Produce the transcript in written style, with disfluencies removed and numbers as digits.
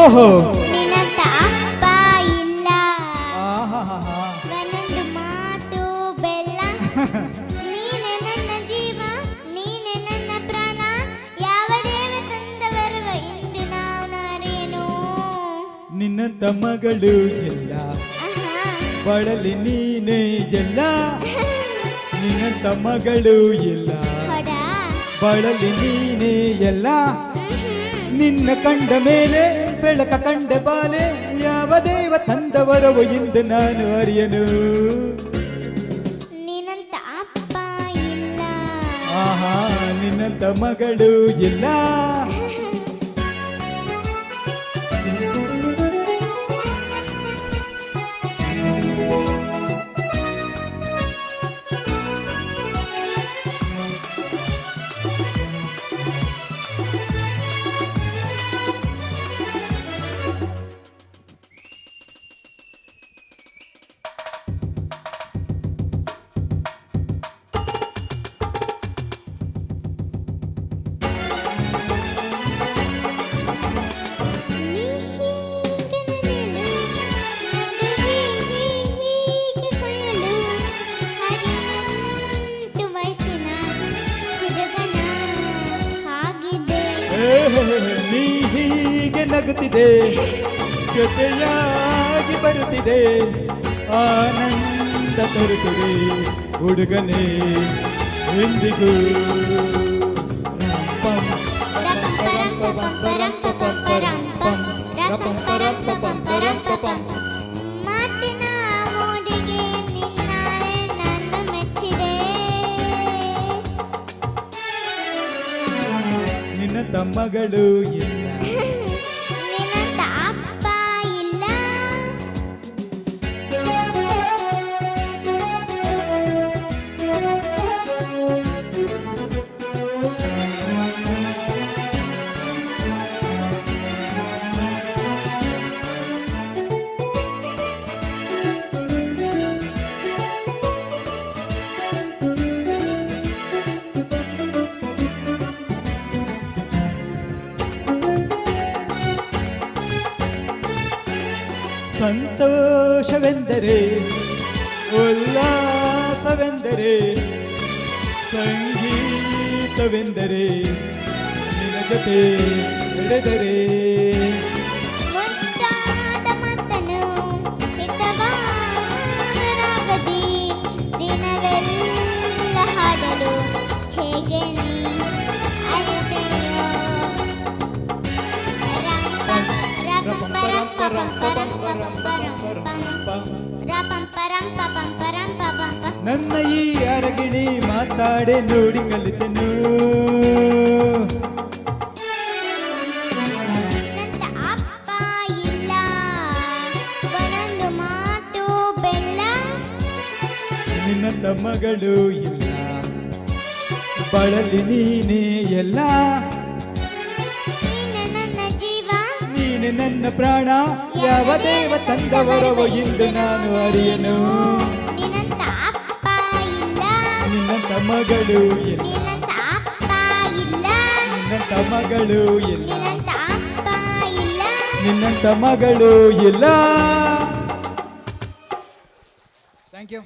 ಓಹೋ ನಿನ್ನಂತ ಅಪ್ಪ ಇಲ್ಲ. ಆಹಾಹಾಹಾ. ಒಂದೊಂದು ಮಾತು ಬೆಲ್ಲ. ನೀನೆ ನನ್ನ ಜೀವ, ನೀನೆ ನನ್ನ ಪ್ರಾಣ. ಯಾವ ದೇವ ತಂದ ಬರುವ ಇಂದು ನಾನು ಅರಿಯೇನು. ನಿನ್ನಂತ ಮಗಳು ಎಲ್ಲ ಆಹಾ. ಬಳಲಿ ನೀನೇ ಎಲ್ಲ ನಿನ್ನಂತ ಮಗಳು ಎಲ್ಲ ಹೊಡ. ಬಳಲಿ ನೀನೇ ಎಲ್ಲ ನಿನ್ನ ಕಂಡ ಮೇಲೆ ಬೆಳಕ ಕಂಡ ಬಾಲೆ ಯಾವ ದೇವ ತಂದವರವು ಎಂದು ನಾನು ಅರಿಯನು. ನಿನ್ನಂತ ಅಪ್ಪ ಇಲ್ಲ. ಆಹಾ ನಿನ್ನಂತ ಮಗಳು ಇಲ್ಲ. ನೀ ಹೀಗೆ ನಗುತ್ತಿದೆ ಜೊತೆಯಾಗಿ ಬರುತ್ತಿದೆ ಆನಂದ ತರುತ್ತಿದೆ ಹುಡುಗನೇ ಎಂದಿಗೂ. ಮಾತಿನ ಮೋಡಿಗೆ ನಿನ್ನಾಳೆ ನಾನು ಮೆಚ್ಚಿದೆ. ನಿನ್ನ ತಮ್ಮಗಳು ಇಲ್ಲ. ನಿನ್ನಂತ ಅಪ್ಪ ಇಲ್ಲ. ಸಂತೋಷವೆಂದರೆ ಉಲ್ಲಾಸವೆಂದರೆ ಸಂಗೀತವೆಂದರೆ ನಿನ್ನ ಜೊತೆ ನಡೆದರೆ. ಮುದ್ದಾದ ಮಾತನು ಹಿತವಾದರಾಗದಿ ದಿನವೆಲ್ಲ ಹಾಡಲು ಹೇಗೆ ನೀ ಅರಿತೆಯೋ. ನನ್ನ ಈ ಅರಗಿಣಿ ಮಾತಾಡೆ ನೋಡಿ ಕಲಿತೆನು. ನಿನ್ನಂತ ಅಪ್ಪ ಇಲ್ಲ. ಒಂದೊಂದು ಮಾತು ಬೆಲ್ಲ. ನಿನ್ನಂತ ಮಗಳು ಇಲ್ಲ ಬಳಲಿ ನೀನೇ ಎಲ್ಲ ನೀನೆ ನನ್ನ ಜೀವ, ನೀನೆ ನನ್ನ ಪ್ರಾಣ ಯಾವ ದೇವ ತಂದವರವ ಎಂದು ನಾನು ಅರಿಯನು. ನಿನ್ನಂತ ಅಪ್ಪ ಇಲ್ಲ. ನಿನ್ನಂತ ಮಗಳು ಇಲ್ಲ. ನಿನ್ನಂತ ಅಪ್ಪ ಇಲ್ಲ. ನಿನ್ನಂತ ಮಗಳು ಇಲ್ಲ. ನಿನ್ನಂತ ಅಪ್ಪ ಇಲ್ಲ. ನಿನ್ನಂತ ಮಗಳು ಇಲ್ಲ. Thank you.